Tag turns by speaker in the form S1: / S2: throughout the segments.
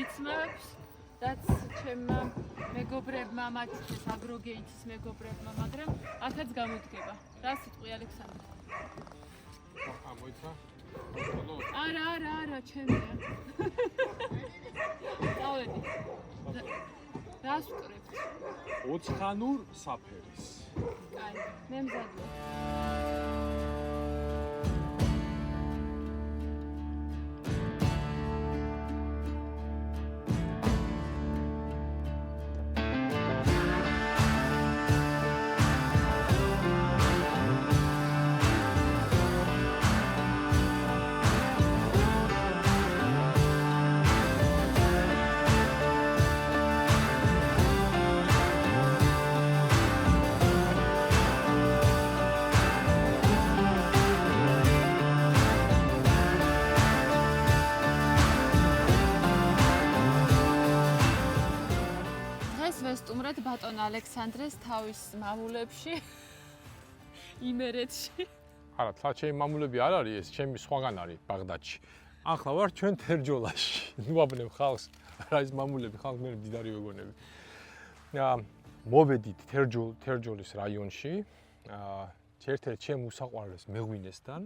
S1: გიცნობს რაც ჩემმა მეგობრებმა მათთვის აგროგეიტის მეგობრებმა, მაგრამ აქაც გამოდგება. რა სიტყვი ალექსანდრე?
S2: მოიცა?
S1: არა, ჩემია. დავედი. რას ვკრებთ?
S2: ოცხანურ საფერის.
S1: კაი, მე მზადია. ვესტუმრეთ ბატონ ალექსანდრეს თავის მამულებში იმერეთში.
S2: არა, თლა ჩემი მამულები არ არის ეს, ჩემი სხვაგან არის ბაღდადში. ახლა ვარ ჩვენ თერჯოლაში. ვაბნებ ხალხს, რა ის მამულები, ხალხ მე მდიდარი ვეგონები. მოვედით თერჯოლის რაიონში. ერთ-ერთ ჩემ უსაყვარლეს მეღვინესთან,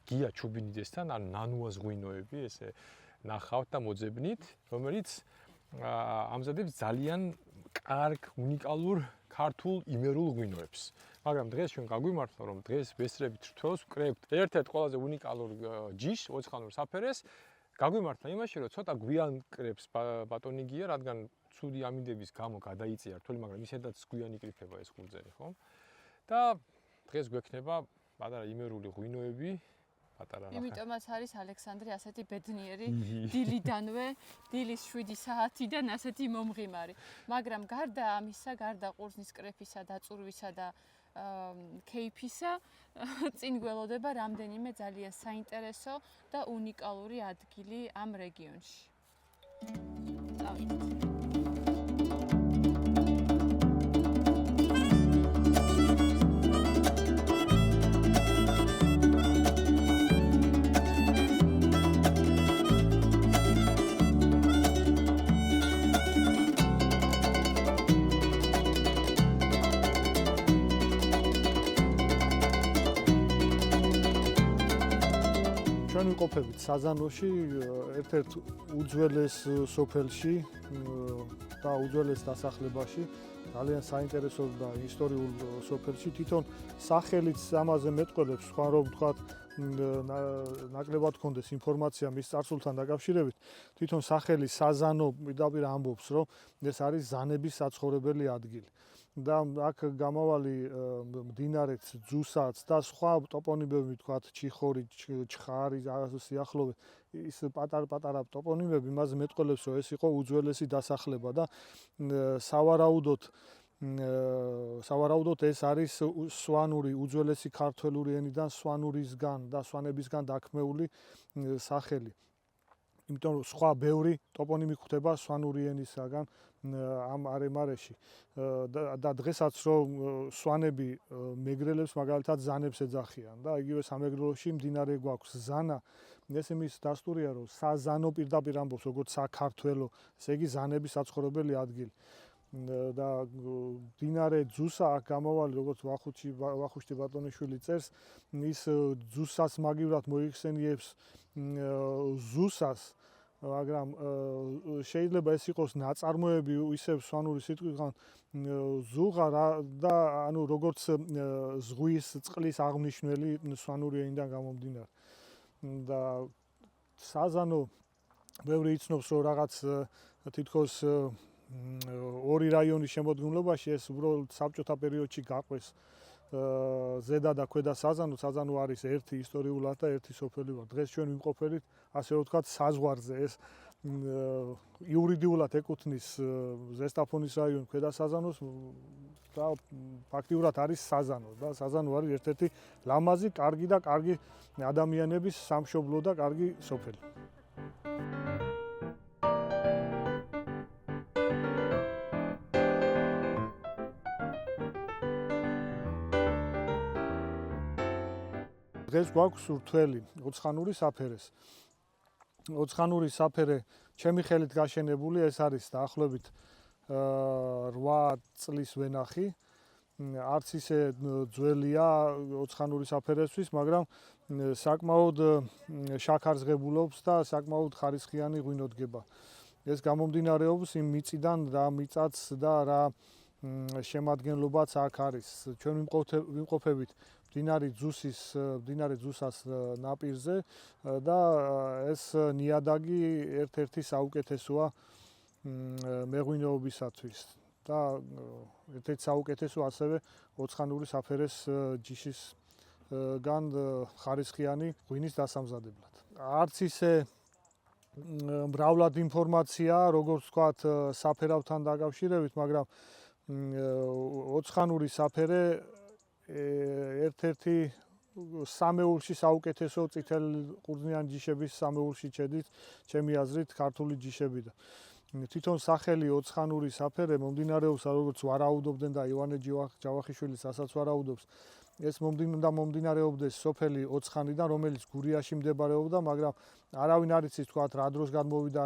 S2: გია ჩუბინიძესთან, ან ნანუას ღვინოები, ესე ნახავთ და მოძებნით, რომელიც ამზადებს ძალიან კარგ, უნიკალურ ქართულ იმერულ ღვინოებს. მაგრამ დღეს ჩვენ გაგვიმართლა, რომ დღეს ვესწრებით რთველს, ვკრებთ ერთ-ერთ ყველაზე უნიკალურ ჯიშს, ოცხანურ საფერეს. გაგვიმართლა იმაში, რომ ცოტა გვიან კრებს ბატონი გია, რადგან ცუდი ამინდების გამო გადაიწია რთველი, მაგრამ ისედაც გვიან იკრიფება ეს ხურძელი, ხო? და დღეს გვექნება პატარა იმერული ღვინოები.
S1: იმიტომაც არის ალექსანდრე ასეთი ბედნიერი დილიდანვე, დილის 7 საათიდან ასეთი მომღიმარი. მაგრამ გარდა ამისა, გარდა ყურძნის კრეფისა და წურვისა და კეიფისა, წინ გველოდება რამდენიმე ძალიან საინტერესო და უნიკალური ადგილი ამ რეგიონში. წავიდეთ.
S3: ჩვენ ვიყოფებით საზანოში, ერთ-ერთ უძველეს სოფელში და უძველეს დასახლებაში, ძალიან საინტერესო და ისტორიულ სოფელში. თვითონ სახელიც ამაზე მეტყველებს, სხვა რომ ვთქვათ, ნაკლებად გქონდეს ინფორმაცია მის წარსულთან დაკავშირებით. თვითონ სახელი საზანო პირდაპირ ამბობს, რომ ეს არის ზანების საცხოვრებელი ადგილი. და აქ გამავალი მდინარეც, ძუსაც და სხვა ტოპონიმები, ვთქვათ, ჩიხორი, ჩხარი, სიახლოვე, ის პატარ-პატარა ტოპონიმები მას მეტყველებს, რომ ეს იყო უძველესი დასახლება და სავარაუდოდ ეს არის სვანური, უძველესი ქართველური ენიდან სვანურისგან და სვანებისგან დაქმეული სახელი. იმიტომ რომ სხვა ბევრი ტოპონიმი გვხვდება სვანური ენისაგან ამ არემარეში და დღესაც რომ სვანები მეგრელებს მაგალითად ზანებს ეძახიან და იგივე სამეგრელოში მდინარე გვაქვს ზანა. ეს იმის დასტურია, რომ საზანო პირდაპირ ამბობს როგორც საქართველო, ესე იგი ზანების საცხოვრებელი ადგილი. და მდინარე ძუსა აქ გამავალი, როგორც ვახუშტი ბატონიშვილი წერს, ის ძუსას მაგივრად მოიხსენიებს ზუსას, მაგრამ შეიძლება ეს იყოს ნაწარმოები ისევ სვანური სიტყვიდან ზუღა და ანუ როგორც ზღვის წყლის აღმნიშვნელი სვანური ენიდან გამომდინარე. და საზანო ბევრი იცნობს, რომ რაღაც თითქოს ორი რაიონის შემოდგომლობაში ეს უბრალოდ საბჭოთა პერიოდში გაყვეს ზედა და ქვედა საზანო. საზანო არის ერთი ისტორიულად და ერთი სოფელი ვარ. დღეს ჩვენ ვიმყოფებით, ასე რომ ვთქვათ, საზღვარზე. ეს იურიდიულად ეკუთვნის ზესტაფონის რაიონს, ქვედა საზანოს და ფაქტიურად არის საზანო და საზანო არის ერთ-ერთი ლამაზი, კარგი და კარგი ადამიანების სამშობლო და კარგი სოფელი. დღეს გვაქვს ურთველი ოცხანური საფერეს. ოცხანური საფერე ჩემი ხელით გაშენებული ეს არის დაახლოებით 8 წლის ვენახი. არც ისე ძველია ოცხანური საფერისთვის, მაგრამ საკმაოდ შაქარს ღებულობს და საკმაოდ ხარისხიანი ღვინო დგება. ეს გამომდინარეობს იმ მიწიდან რა მიწაც და რა შემადგენლობაც აქ არის. ჩვენ ვიმყოფებით მდინარე ძუსას ნაპირზე და ეს ნიადაგი ერთ-ერთი საუკეთესოა მეღვინეობისათვის და ერთ-ერთი საუკეთესო ასევე ოცხანური საფერეს ჯიშისგან ხარისხიანი ღვინის დასამზადებლად. არც ისე მრავლად ინფორმაცია, როგორც ვთქვათ, საფერავთან დაკავშირებით, მაგრამ ოცხანური საფერე ერთ-ერთი სამეულში საუკეთესო წითელ ყურძნიან ჯიშების სამეულში ჩედით, ჩემი აზრით, ქართული ჯიშებიდან. თვითონ სახელი ოცხანური საფერე მომდინარეობს, როგორც ვარაუდობდნენ და ივანე ჯავახიშვილის ასაც ვარაუდობს. ეს მომდინარეობდეს სოფელი ოცხანიდან, რომელიც გურიაში მდებარეობდა, მაგრამ არავინ არ იცის თქვათ რა დროს გადმოვიდა,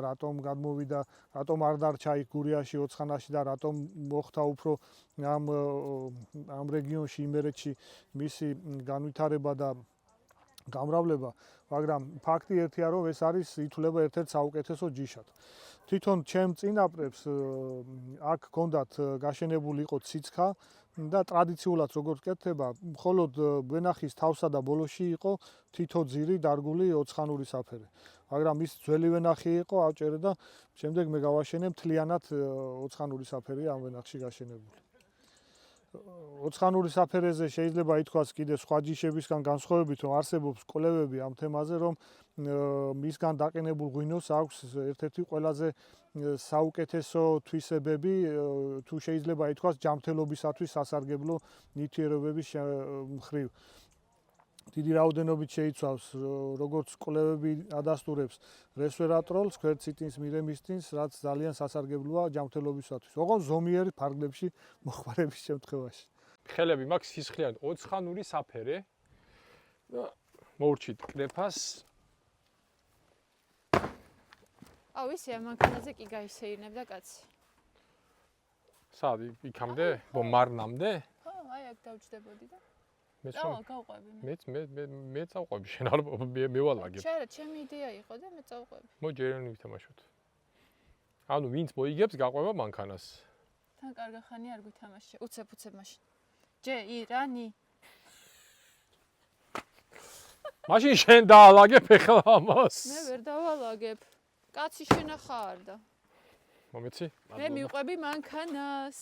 S3: რატომ არ დარჩა იქ გურიაში, ოცხანაში და რატომ მოხდა უფრო ამ რეგიონში, იმერეთში მისი განვითარება და გამრავლება, მაგრამ ფაქტი ერთია, რომ ეს არის ითვლება ერთ-ერთ საუკეთესო ჯიშად. თვითონ ჩემ წინაპრებს აქ ჰქონდათ გაშენებული იყო ციცხა და ტრადიციულად როგორც კეთდება, მხოლოდ ვენახის თავსა და ბოლოში იყო თითო ძირი დარგული ოცხანური საფერე. მაგრამ ის ძველი ვენახი იყო, ავჭერე და შემდეგ მე გავაშენე მთლიანად ოცხანური საფერე ამ ვენახში გაშენებული. ოცხანური საფერეზე შეიძლება ითქვას კიდე სხვა ჯიშებისგან განსხვავებით, რომ არსებობს კვლევები ამ თემაზე, რომ მისგან დაყენებულ ღვინოს აქვს ერთ-ერთი ყველაზე საუკეთესო თვისებები, თუ შეიძლება ითქვას, ჯანმრთელობისათვის სასარგებლო ნივთიერებების მხრივ. დიდი რაოდენობით შეიცავს, როგორც კვლევები ადასტურებს, რესვერატროლს, ქვერციტინს, მირემისტინს, რაც ძალიან სასარგებლოა ჯანმრთელობისათვის. ოღონდ ზომიერ ფარგლებში მოხმარების შემთხვევაში.
S2: ხელები მაქვს სისხლიანი ოცხანური საფერე და მოურჩით კრეფას.
S1: აუ ისე მანქანაზე კი გაისეირნებდა კაცი.
S2: სად იქამდე? ბომარნამდე?
S1: ხო, აი აქ დავჯდებოდი და
S2: მეც
S1: გავყვები მე.
S2: მე წავყვები შენ არ მევალაგებ.
S1: შენ ჩემი იდეა იყო და მე წავყვები.
S2: მოჯერენი ვითამაშოთ. ანუ ვინც მოიგებს გაყვება მანქანას.
S1: თან კარგი ხანი არ გვითამაშე. უცებ მაშინ. ჯე ირანი.
S2: მაშინ შენ დაალაგებ ეხლა ამას.
S1: მე ვერ დავალაგებ. კაცი შენახარ და.
S2: მომეცი?
S1: მე მიყვები მანქანას.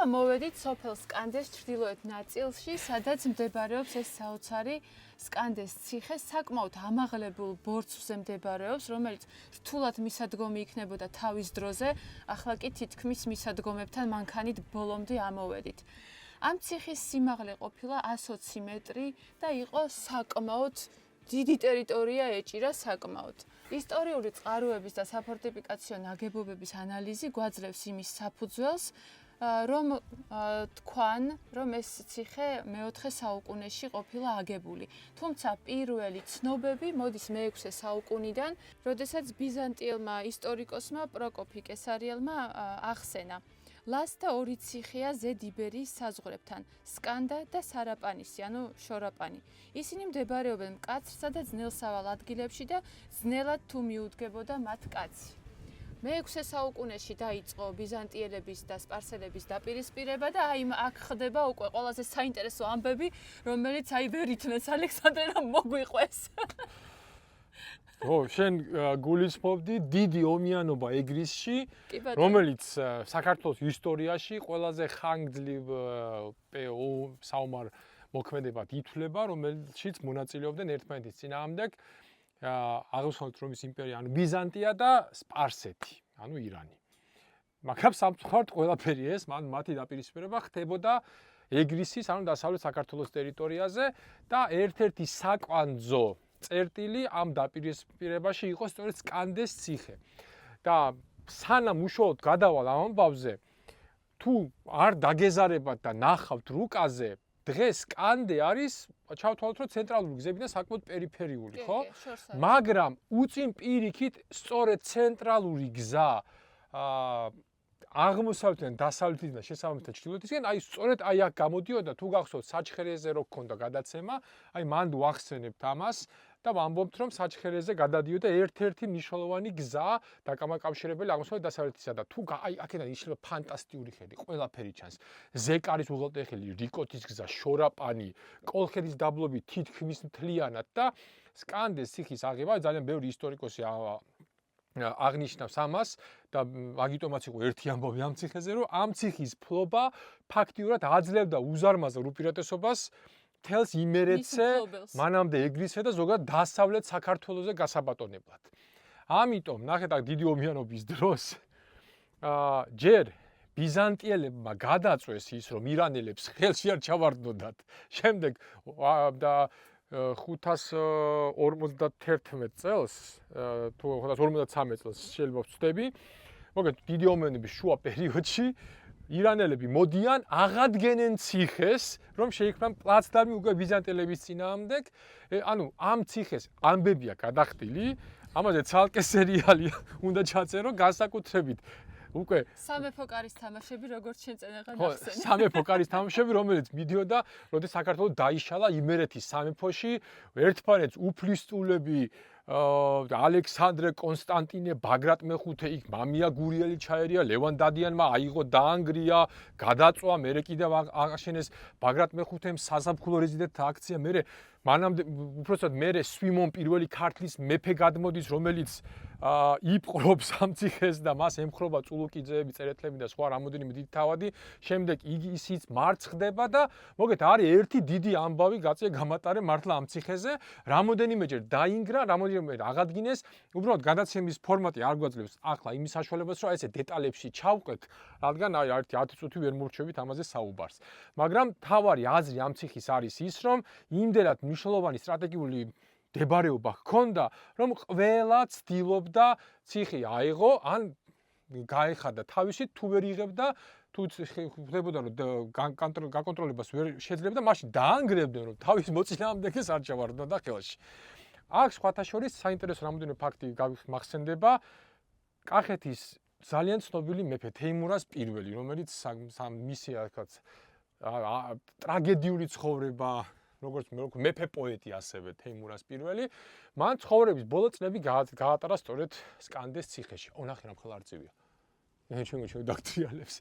S1: მოვედით სოფელ სკანდეს ჩრდილოეთ ნაწილში, სადაც მდებარეობს ეს საოცარი სკანდეს ციხე, საკმაოდ ამაღლებულ ბორცვზე მდებარეობს, რომელიც რთულად მისადგომი იქნებოდა თავის დროზე, ახლა კი თითქმის მისადგომებთან მანქანით ბოლომდე ამოვედით. ამ ციხის სიმაღლე ყოფილა 120 მეტრი და იყო საკმაოდ დიდი ტერიტორია ეჭირა საკმაოდ. ისტორიული წყაროების და საფორტიფიკაციო ნაგებობების ანალიზი გვაძლევს იმის საფუძველს, რომ თქვან, რომ ეს ციხე მე-4 საუკუნეში ყოფილა აგებული. თუმცა პირველი ცნობები მოდის მე-6 საუკუნიდან, როდესაც ბიზანტიელმა ისტორიკოსმა პროკოფი კესარიელმა ახსენა. ლასთა ორი ციხეა ზედ იბერიის საზღვრებთან, სკანდა და სარაპანისი, ანუ შორაპანი. ისინი მდებარეობენ მკაცრსა და ძნელსავალ ადგილებში და ძნელად თუ მიუდგებოდა მათ კაცი. მე-6 საუკუნეში დაიწყო ბიზანტიელების და სპარსელების დაპირისპირება და აი აქ ხდება უკვე ყველაზე საინტერესო ამბები, რომელიც აი ვერ ითმეს ალექსანდრე რომ მოგვიყვეს.
S2: შენ გულისხმობდი დიდი ომიანობა ეგრისში, რომელიც საქართველოს ისტორიაში ყველაზე ხანგრძლივ საომარ მოქმედებად ითვლება, რომელშიც მონაწილეობდნენ ერთმანეთის წინააღმდეგ აღმოსავლეთ რომის იმპერია, ანუ ბიზანტია და სპარსეთი, ანუ ირანი. მაგრამ სამწუხაროდ ყველაფერი ეს, მათი დაპირისპირება ხდებოდა ეგრისის, ანუ დასავლეთ საქართველოს ტერიტორიაზე და ერთ-ერთი საკვანძო წერტილი ამ დაპირისპირებაში იყო სწორედ სკანდეს ციხე. და სანამ უშუალოდ გადავალ ამ ამბავზე, თუ არ დაგეზარებათ და ნახავთ რუკაზე, დღეს სკანდე არის, ჩავთვალოთ, რომ ცენტრალური გზებიდან საკმაოდ პერიფერიული, ხო? მაგრამ უწინ პირიქით სწორედ ცენტრალური გზა აღმოსავლეთიდან დასავლეთიდან შესაბამისად ჩრდილოეთისკენ, აი სწორედ აი აქ გამოდიოდა, თუ გახსოვთ საჩხერეზე რო გქონდა გადაცემა, აი მანდ ვახსენებთ ამას და ვამბობთ, რომ საჩხერეზე გადადიოდა ერთ-ერთი მნიშვნელოვანი გზა დაკავშირებელი აღმოსავლეთ დასავლეთისა და თუ აი აქედან იშლება ფანტასტიკური ხედი, ყველაფერი ჩანს. ზეკარის უღელტეხილი, რიკოთის გზა, შორაპანი, კოლხეთის დაბლობი თითქმის მთლიანად და სკანდეს ციხის აღება ძალიან ბევრი ისტორიკოსი აღნიშნავს ამას და მაგიტომაც იყო ერთი ამბავი ამ ციხეზე, რომ ამ ციხის ფლობა ფაქტიურად აძლევდა უზარმაზარ უპირატესობას მთელს იმერეთზე, მანამდე ეგრისზე და ზოგადად დასავლეთ საქართველოზე გასაბატონებლად. ამიტომ, ნახეთ აქ დიდი ომიანობის დროს ჯერ ბიზანტიელებმა გადაწვეს ის, რომ ირანელებს ხელში არ ჩავარდნოდათ. შემდეგ და 551 წელს, თუ 553 წელს შეიძლება ვწდები, მოგეთ დიდი ომიანობის შუა პერიოდში ირანელები მოდიან, აღადგენენ ციხეს, რომ შეიქმნა პლაცდარმი უკვე ბიზანტიელების წინააღმდეგ. ანუ ამ ციხეს ამბებია გადახდილი, ამაზე ცალკე სერიალი უნდა ჩაწერო განსაკუთრებით. უკვე
S1: სამეფო კარის თამაშები როგორც შენ წინაღა ნახსენე.
S2: სამეფო კარის თამაშები, რომელიც მიდიოდა, როდის საქართველოს დაიშალა იმერეთის სამეფოში, ერთმანეთს უფლისწულები ალექსანდრე კონსტანტინე ბაგრატ მეხუთე იქ მამია გურიელი ჩაერია, ლევან დადიანმა აიღო დაანგრია, გადაწვა, მერე კიდევ აღაშენეს ბაგრატ მეხუთემ საზაფხულო რეზიდენტთა აქცია, მერე მანამდე უпроსტად მერე სვიმონ პირველი ქართლის მეფე გადმოდის, რომელიც იპყრობს ამ ციხეს და მას ემხრობა წულუკიძეები, წერეთლები და სხვა რამოდენიმე დიდი თავადი. შემდეგ ისიც მარცხდება და მოგეთ არის ერთი დიდი ამბავი გაწია გამატარე მართლა ამ ციხეზე, რამოდენიმეჯერ დაინგრა, რამოდენიმეჯერ აღადგინეს. უბრალოდ გადაცემის ფორმატი არ გვაძლევს ახლა იმის საშუალებას, რომ ესე დეტალებში ჩავყვეთ, რადგან აი 10 წუთი ვერ მორჩევით ამაზე საუბარს. მაგრამ თავარი აზრი ამ ციხის არის ის, რომ იმდენად მნიშვნელოვანი სტრატეგიული დებარეობა ჰქონდა, რომ ყველა ცდილობდა ციხე აიღო, ან გაეხადა თავისი, თუ ვერ იღებდა, თუ ხდებოდა რომ გაკონტროლებას ვერ შეძლებდა, მაშინ დაანგრევდნენ, რომ თავის მოწინააღმდეგეს არ ჩავარდნოდა ხელში. აქ სხვათა შორის საინტერესო რამოდენიმე ფაქტი მახსენდება. კახეთის ძალიან ცნობილი მეფე თეიმურაზ პირველი, რომელიც მისი ტრაგედიული ცხოვრება როგორც მეფე პოეტი ასევე თეიმურაზ პირველი, მან ცხოვრების ბოლო წლები გაატარა სწორედ სკანდეს ციხეში. ნახე რა მხოლ არწივია. ჩვენ დაგტრიალებს.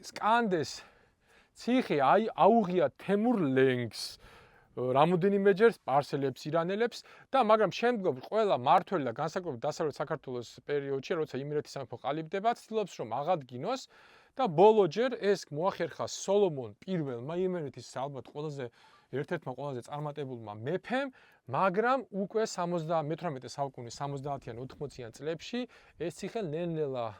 S2: სკანდეს ციხე აუღია თემურ ლენგს, რამოდენიმეჯერ სპარსელებს, ირანელებს და მაგრამ შემდგომ ყველა მმართველი და განსაკუთრებით დასავლეთ საქართველოს პერიოდში, როცა იმერეთის სამეფო ყალიბდება, ცდილობს რომ აღადგინოს და ბოლოჯერ ეს მოახერხა სოლომონ პირველმა იმერეთის ალბათ ერთ-ერთმა ყველაზე წარმატებულმა მეფემ, მაგრამ უკვე 18 საუკუნის 70-იან 80-იან წლებში ეს ციხე ნელ-ნელა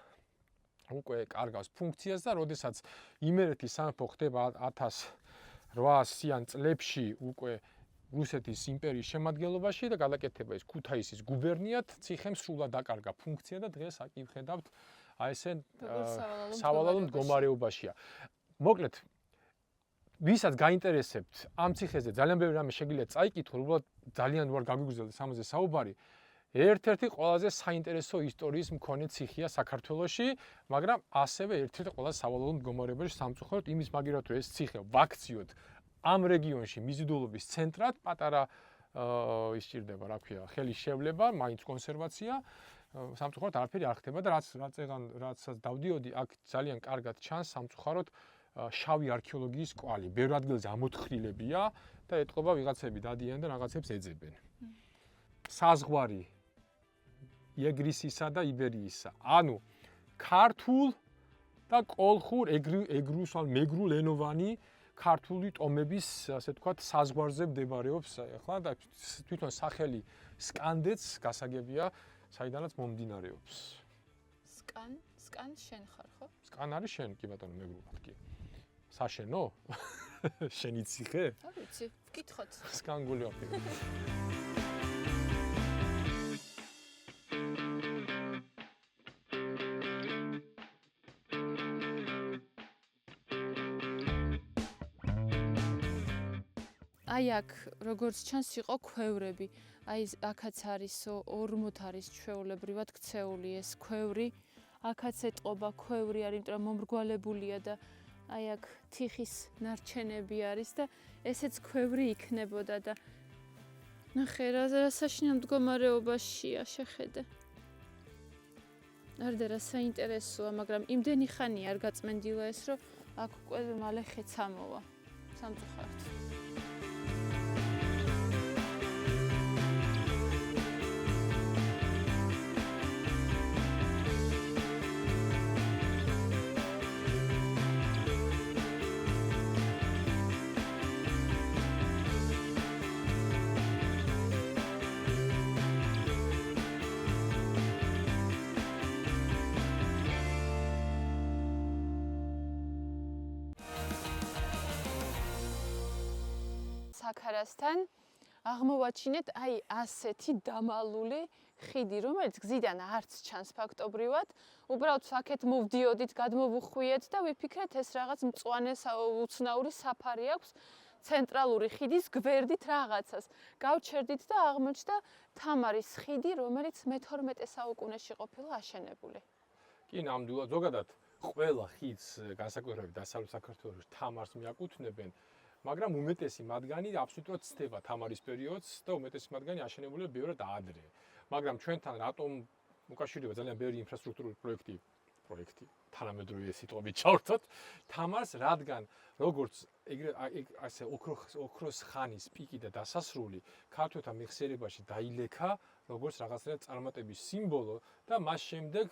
S2: უკვე კარგავს ფუნქციას და როდესაც იმერეთის სამეფო ხდება 1800-იან წლებში უკვე რუსეთის იმპერიის შემადგენლობაში და გადაკეთება ის ქუთაისის გუბერნიად, ციხემ სრულად დაკარგა ფუნქცია და დღეს აქ ვხედავთ აი ესე
S1: სავალალო
S2: სავალალო მდგომარეობაშია. მოკლედ ვისაც გაინტერესებთ ამ ციხეზე ძალიან ბევრი რამე შეგიძლიათ წაიკითხოთ, უბრალოდ ძალიან ვარ გაგვიგრძელდეს ამაზე საუბარი. ერთ-ერთი ყველაზე საინტერესო ისტორიის მქონე ციხეა საქართველოში, მაგრამ ასევე ერთ-ერთი ყველაზე სავალალო მდგომარეობაში სამწუხაროდ იმის მაგერად რომ ეს ციხე ვაქციოდ ამ რეგიონში მიზიდულობის ცენტრად პატარა ისჭირდება, რა ქვია, ხელის შევლება, მაინც კონსერვაცია, სამწუხაროდ არაფერი არ ხდება და რაცაც დავდიოდი, აქ ძალიან კარგად ჩანს სამწუხაროდ შავი არქეოლოგიის კვალი. ბევრ ადგილზე ამოთხრილებია და ეტყობა ვიღაცები დადიან და რაღაცებს ეძებენ. საზღვარი ეგრისისა და იბერიისა. ანუ ქართულ და კოლხურ ეგრუსალ მეგრულენოვანი ქართული ტომების, ასე ვთქვათ, საზღვარზე მდებარეობს ახლა და თვითონ სახელი სკანდეც გასაგებია, საიდანაც მომდინარეობს.
S1: სკან შენ ხარ, ხო?
S2: სკან არის შენ, კი ბატონო, მეგრულად კი. საშენო? შენი ციხე?
S1: რა ვიცი, ვკითხოთ.
S2: სკანგული ვაფიქრე.
S1: აი აქ როგორც ჩანს იყო ქვევრები. აი აქაც არის 40 არის ჩვეულებრივად ქცეული ეს ქვევრი. აქაც ეტყობა ქვევრი არის, იმიტომ რომ მომრგვალებულია და აი აქ თიხის ნარჩენები არის და ესეც ქვევრი იქნებოდა და ნახე რა საშინელ მდგომარეობაშია შეხედე. არდა რა საინტერესოა, მაგრამ იმდენი ხანი არ გაწმენდილა ეს, რომ აქ უკვე მალე ხეც ამოვა. სამწუხაროდ. საქარასთან აღმოვაჩინეთ აი ასეთი დამალული ხიდი, რომელიც გზიდან არც ჩანს ფაქტობრივად. უბრალოდ აქეთ მოვდიოდით, გადმოვუხვიეთ და ვიფიქრეთ ეს რაღაც მწვანე უცნაური საფარი აქვს ცენტრალური ხიდის გვერდით რაღაცას. გავჩერდით და აღმოჩნდა თამარის ხიდი, რომელიც მე-12 საუკუნეში ყოფილა აშენებული.
S2: კი, ნამდვილად ზოგადად ყველა ხიდს განსაკუთრებით დასავლეთ საქართველოში თამარს მიაკუთვნებენ. მაგრამ უმეტესი მათგანი აბსოლუტურად ცდება თამარის პერიოდს და უმეტესი მათგანი აშენებულია ბევრად ადრე. მაგრამ ჩვენთან რატომ უკავშირდება ძალიან ბევრი ინფრასტრუქტურული პროექტი თანამედროვე სიტყვებით ჩავრთოთ თამარს, რადგან როგორც ასე ოქროს ხანის პიკი და დასასრული ქართველთა მეხსიერებაში დაილექა როგორც რაღაცნაირად წარმატების სიმბოლო და მას შემდეგ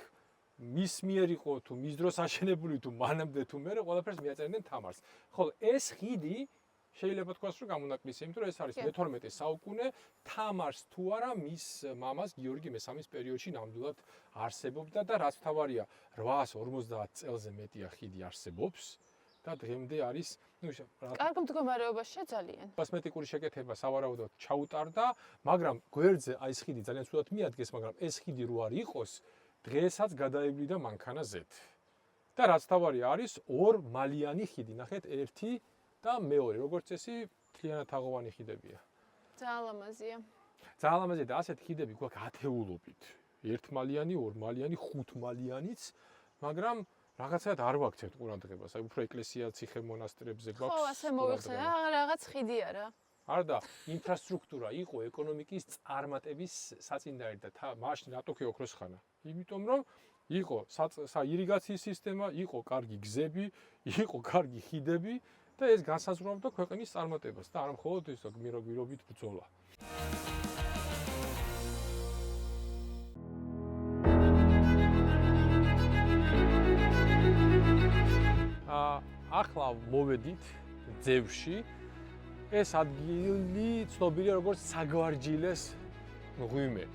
S2: მის მიერ იყო თუ მის დროს აშენებული თუ მანამდე თუ მერე ყველაფერს მიაწერდნენ თამარს. ხოლო ეს ხიდი შეიძლება თქვას რომ გამონაკლისია, იმიტომ რომ ეს არის მე-12 საუკუნე, თამარს თუ არა მის მამას გიორგი მე-3-ის პერიოდში ნამდვილად არსებობდა და რაც თავარია 850 წელზე მეტია ხიდი არსებობს და დღემდე არის,
S1: კარგ მდგომარეობაშია ძალიან.
S2: კოსმეტიკური შეკეთება სავარაუდოდ ჩაუტარდა, მაგრამ გვერდზე აი ეს ხიდი ძალიან ცუდად მიადგეს, მაგრამ ეს ხიდი რო არ იყოს, დღესაც გადაევლიდა მანქანაზეთ. და რაც თავარია არის ორმალიანი ხიდი, ნახეთ, ერთი და მეორე, როგორც წესი, მთლიანად თაღოვანი ხიდებია.
S1: ძალიან ლამაზია.
S2: ძალიან ლამაზია და ასეთი ხიდები გვაქვს ათეულობით. ერთმალიანი, ორმალიანი, ხუთმალიანიც, მაგრამ რაღაცად არ ვაქცევთ ყურადღებას. აი უფრო ეკლესია, ციხე, მონასტრებზე გვაქვს.
S1: ხო, ასე მოიხსენე, რაღაც ხიდია რა.
S2: არა, ინფრასტრუქტურა იყო ეკონომიკის წარმატების საწინდარი და მაშინ რატო კი ოქროს ხანა? იმიტომ რომ იყო საირიგაციის სისტემა, იყო კარგი გზები, იყო კარგი ხიდები და ეს განსაზღვრავდა ქვეყნის წარმატებას და არა მხოლოდ ის გმირობით ბრძოლა. ახლა მოვედით ძევში. ეს ადგილი ცნობილია როგორც საგვარჯილეს მღვიმე.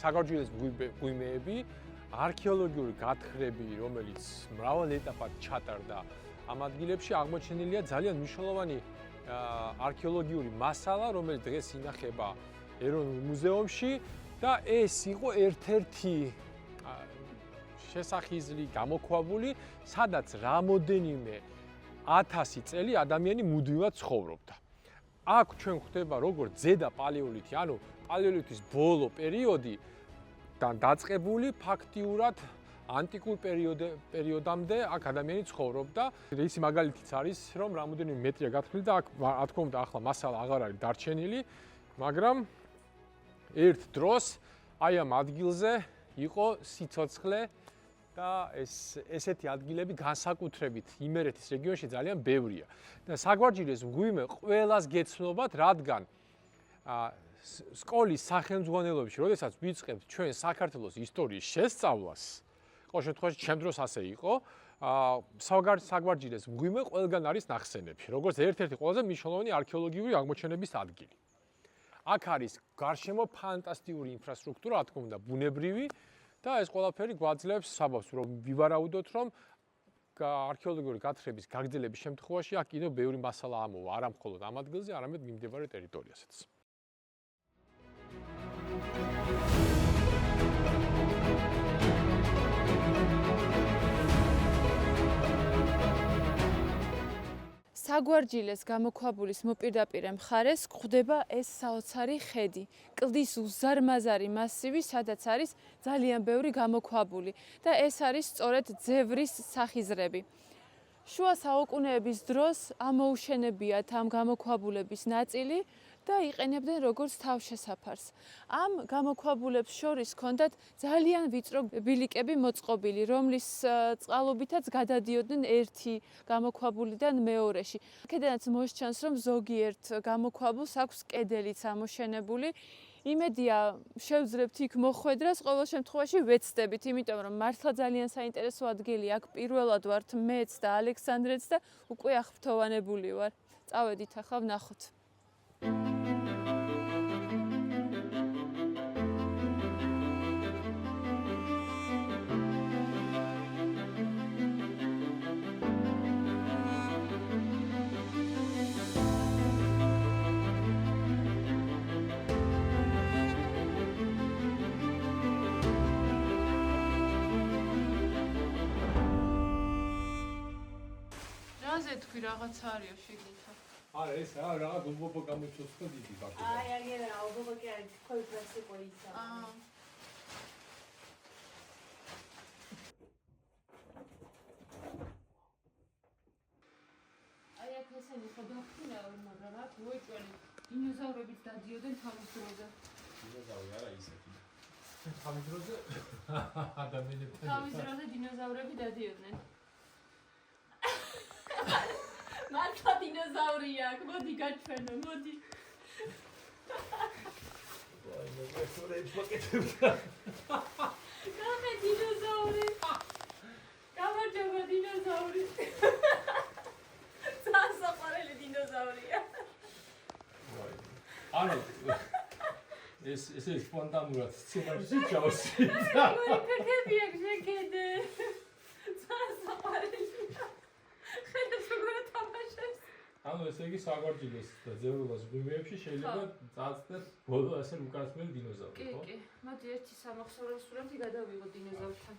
S2: საგვარჯილეს მღვიმეები არქეოლოგიური გათხრები, რომელიც მრავალ ეტაპად ჩატარდა ამ ადგილებში, აღმოჩენილია ძალიან მნიშვნელოვანი არქეოლოგიური მასალა, რომელიც დღეს ინახება ეროვნულ მუზეუმში და ეს იყო ერთ-ერთი შესახიზლი, გამოქვაბული, სადაც რამოდენიმე 1000 წელი ადამიანი მუდმივად ცხოვრობდა. აქ ჩვენ ხვდება როგორც ზედა პალეოლითი, ანუ პალეოლითის ბოლო პერიოდიდან დაწყებული ფაქტიურად ანტიკურ პერიოდამდე აქ ადამიანი ცხოვრობდა. ის მაგალითიც არის, რომ რამოდენიმე მეტრია გათვლილი და აქ რა თქმა უნდა ახლა მასალა აღარ არის დარჩენილი, მაგრამ ერთ დროს აი ამ ადგილზე იყო სიცოცხლე და ესეთი ადგილები განსაკუთრებით იმერეთის რეგიონში ძალიან ბევრია. და საგვარჯილეს მღვიმე ყველას გეცნობათ, რადგან სკოლის სახელმძღვანელოებში, როდესაც ვიწყებთ ჩვენ საქართველოს ისტორიის შესწავლას, ყოველ შემთხვევაში ჩემ დროს ასე იყო, საგვარჯილეს მღვიმე ყველგან არის ნახსენები, როგორც ერთ-ერთი ყველაზე მნიშვნელოვანი არქეოლოგიური აღმოჩენების ადგილი. აქ არის გარშემო ფანტასტიკური ინფრასტრუქტურა, რა თქმა უნდა, ბუნებრივი და ეს ყველაფერი გვაძლევს საბაბს, რომ ვივარაუდოთ, რომ არქეოლოგიური გათხრების გაგრძელების შემთხვევაში აქ კიდევ ბევრი მასალა ამოვა, არა მხოლოდ ამ ადგილზე, არამედ მიმდებარე ტერიტორიასაც.
S1: საგვარჯილეს გამოქვაბულის მოპირდაპირე მხარეს გვხვდება ეს საოცარი ხედი, კლდის უზარმაზარი მასივი, სადაც არის ძალიან ბევრი გამოქვაბული და ეს არის სწორედ ძევრის სახიზრები. შუა საუკუნეების დროს ამოუშენებიათ ამ გამოქვაბულების ნაწილი და იყენებდნენ როგორც თავშესაფარს. ამ გამოქვაბულებს შორის ჰქონდათ ძალიან ვიწრო ბილიკები მოწყობილი, რომლის წყალობითაც გადადიოდნენ ერთი გამოქვაბულიდან მეორეში. აქედანაც მოსჩანს, რომ ზოგიერთ გამოქვაბულს აქვს კედელიც ამოშენებული. იმედია, შევძლებთ იქ მოხვედრას, ყოველ შემთხვევაში ვეცდებით, იმიტომ რომ მართლა ძალიან საინტერესო ადგილი აქ პირველად ვართ მეც და ალექსანდრეც და უკვე აღფრთოვანებული ვარ. წავედით ახლა ვნახოთ. თქვი რაღაც არისო შეგიძლია.
S2: არა ეს რა გუბობო გამოიწოცხო დიდი ბაკი.
S4: აი რა გუბობო კი არის თქვი პრესი ყოისა.
S1: აი აქ ესენი ხოდახტინავენ, მაგრამ აქ მოიჭველი დინოზავრებიც დადიოდნენ თავის დროზე.
S2: დინოზავრი არა ისეთი. თავის დროზე ადამიანები
S1: თავის დროზე დინოზავრები დადიოდნენ.
S4: მართლა დინოზავრია აქ, მოდი გაჩვენო, მოდი.
S2: აი, მე სწორედ ვაკეთებდა.
S4: გამე დინოზავრი. გამარჯობა დინოზავრი. სასაყვარელი დინოზავრია.
S2: ანუ ეს სპონტანურად სცენარში ჩავსი.
S4: როგორი ფეხები აქვს შეკედე. სასაყვარელი.
S2: ანუ ესე იგი საგვარჯილეს და ძევრულას მღვიმეებში შეიძლება წაწდეთ ბოლო ასე უკანასკნელი დინოზავრი, ხო?
S1: კი. მოდი ერთი სამახსოვრო სურათი გადავიღო დინოზავრთან.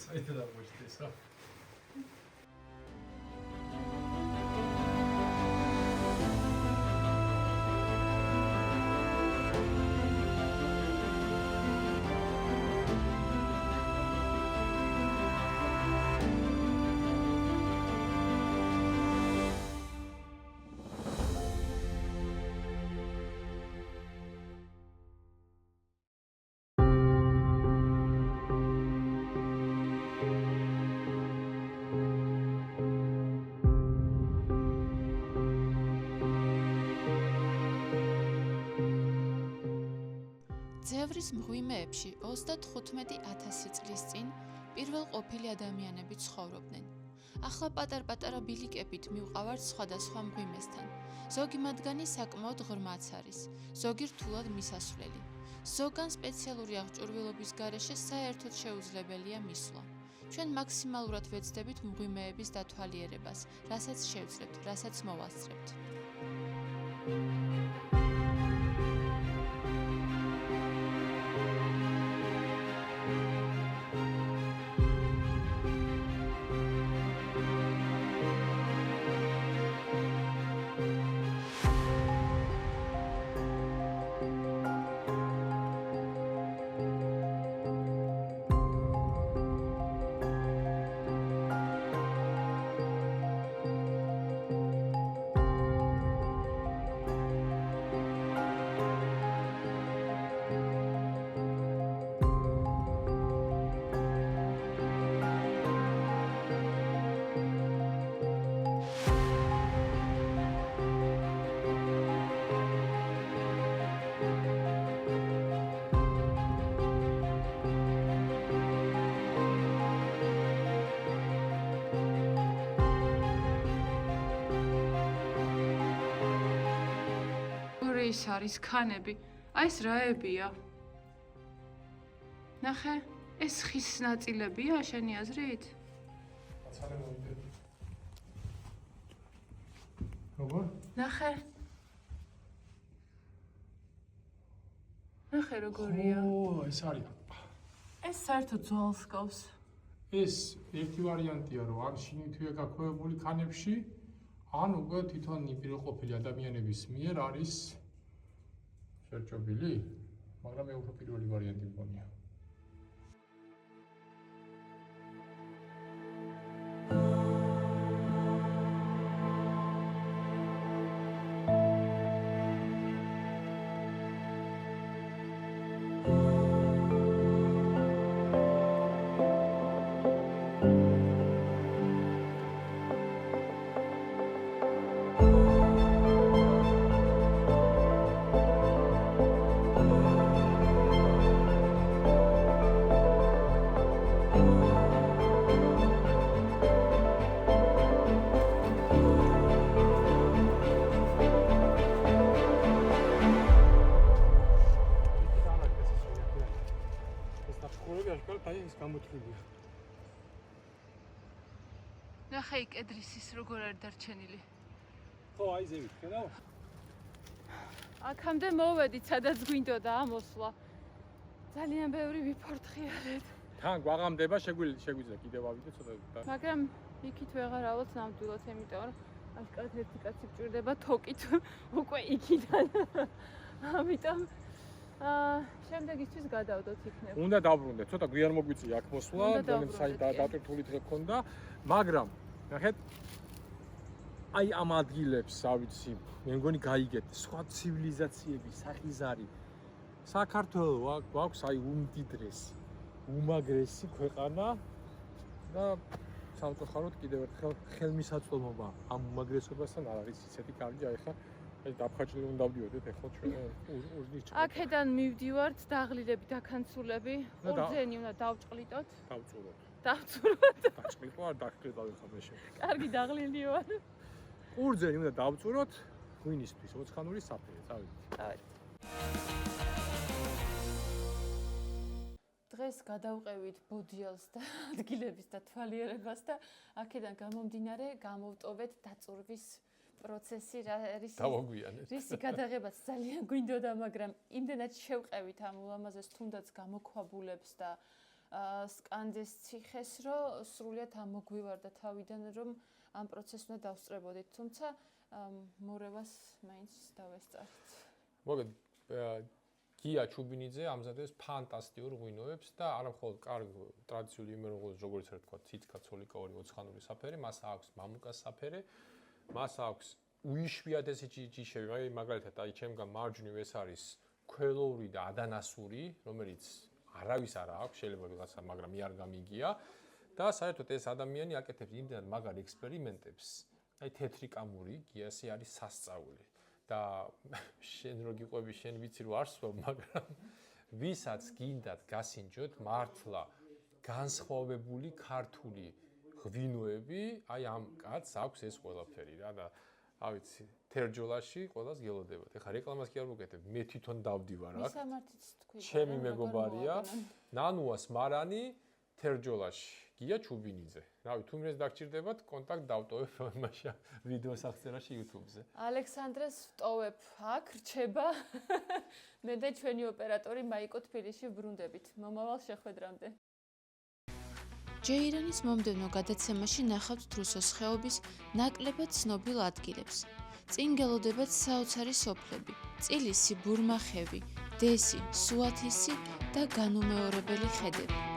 S2: საერთოდ აღმოჩნდეს რა.
S1: ძევრის მღვიმეებში 35,000 წლის წინ პირველ ყოფილი ადამიანები ცხოვრობდნენ. ახლა პატარ-პატარა ბილიკებით მივყავართ სხვადასხვა მღვიმესთან. ზოგი მათგანი საკმაოდ ღრმაც არის, ზოგი რთულად მისასვლელი. ზოგან სპეციალური აღჭურვილობის გარეშე საერთოდ შეუძლებელია მისვლა. ჩვენ მაქსიმალურად ვეცდებით მღვიმეების დათვალიერებას, რასაც შევძლებთ, რასაც მოვასწრებთ. ის არის ქანები. აი ეს რაებია. ნახე, ეს ხის ნაწილებია შენი აზრით?
S2: აცალე მოიდე. როგორ?
S1: ნახე. ნახე როგორია.
S2: ო, ეს არის.
S1: ეს საერთოდ ძვალს გავს.
S2: ეს ერთი ვარიანტია, რომ ან შინითვე გაქვეყნებული ქანებში, ან უკვე თვითონ ნიპირყოფილი ადამიანების მიერ არის შერჩობილი, მაგრამ მე უფრო პირველი ვარიანტი მგონია.
S1: ნახე იქ კედრის ის როგორ არის დარჩენილი.
S2: ხო, აი ზევით, ხედავ?
S1: აქამდე მოვედით, სადაც გვინდოდა ამოსვლა. ძალიან ბევრი ვიფორთხიარეთ.
S2: თან გვაღამდება, შეგვიძლია კიდევ ავიდე ცოტა.
S1: მაგრამ იქით ვეღარ ავალთ ნამდვილად, იმიტომ რომ აშკარად ერთი კაცი გჭირდება თოკით უკვე იქიდან. ამიტომ შემდეგისთვის გადავდოთ იქნებ.
S2: უნდა დავბრუნდეთ, ცოტა გვიან მოგვიწია აქ მოსვლა, ძალიან დატვირთული დღე გქონდა, მაგრამ ნახეთ აი ამ ადგილებს, რა ვიცი, მე მგონი გაიგეთ, სხვა ცივილიზაციები, სახიზარი. საქართველო გვაქვს აი უმდიდრესი, უმაგრესი ქვეყანა და სამწუხაროდ კიდევ ერთხელ ხელმისაწვდომობა ამ უმაგრესობასთან არ არის ისეთი კარგი, აი ხა ეს დაფხაჭილი უნდა დავდიოდეთ ახლა ჩვენ ურნის
S1: აქედან მივდივართ დაღლილები დაქანცულები, ყურძენი უნდა დავჭყლიტოთ.
S2: დავწუროთ. დაჭყლიტო არ დაგჭყლიტავ ხა მე შე.
S1: კარგი დაღლილი ვარ.
S2: ყურძენი უნდა დავწუროთ ღვინისთვის 4-ხანური საფერე, წავიდეთ.
S1: წავედით. დღეს გადავყევით ბოდიელს და ადგილების დათვალიერებას და აქედან გამომდინარე გამოვტოვეთ დაწურვის პროცესი რა არის.
S2: დავაგვიანეთ.
S1: რისი გადაღებაც ძალიან გვინდოდა, მაგრამ იმდენად შევყევით ამ ულამაზეს თუნდაც გამოქვაბულებს და სკანდეს ციხეს, რომ სრულიად ამოგვივარდა თავიდან, რომ ამ პროცესს უნდა დავსწრებოდით, თუმცა მორევას მაინც დავესწარით.
S2: მოგეთ გია ჩუბინიძე ამზადებს ფანტასტიურ ღვინოებს და არა მხოლოდ კარგ ტრადიციული იმეროლოგიის როგორც რა თქვა ციცკა ცოლიკაური 4-ხანური საფერე, მას აქვს მამუკას საფერე, მას აქვს უიშვიათესი ჯიშები, მაგალითად აი ჩემგან მარჯვნივ ეს არის ქველოური და ადანასური, რომელიც არავის არ აქვს, შეიძლება ვიღაცა, მაგრამ მე არ გამიგია და საერთოდ ეს ადამიანი აკეთებს იმდენად მაგარ ექსპერიმენტებს, აი თეთრი კამური გიასი არის სასწაული. და შენ რო გიყვები, შენ ვიცი რომ არ სვავ, მაგრამ ვისაც გინდათ გასინჯოთ მართლა განსხვავებული ქართული ღვინოები, აი ამ კაცს აქვს ეს ყველაფერი რა და რა ვიცი, თერჯოლაში ყველას გელოდებათ. ეხლა რეკლამას კი არ მოგეთებ, მე თვითონ დავდივარ აქ.
S1: მისამართიც თქვი.
S2: ჩემი მეგობარია, ნანუას მარანი თერჯოლაში. გია ჩუბინიძე. რავი, თუ მერეს დაგჭირდებათ, კონტაქტ დავტოვებ იმაში ვიდეოს აღწერაში YouTube-ზე.
S1: ალექსანდრეს ვტოვებ აქ, რჩება. მე და ჩვენი ოპერატორი მაიკო თბილისში ბრუნდებით. მომავალ შეხვედრამდე.
S5: ჯეირანის მომდევნო გადაცემაში ნახავთ თრუსოს ხეობის ნაკლებად ცნობილ ადგილებს. წინ გელოდებათ საოცარი სოფლები, წილისი, ბურმახევი, დესი, სუათისი და განუმეორებელი ხედები.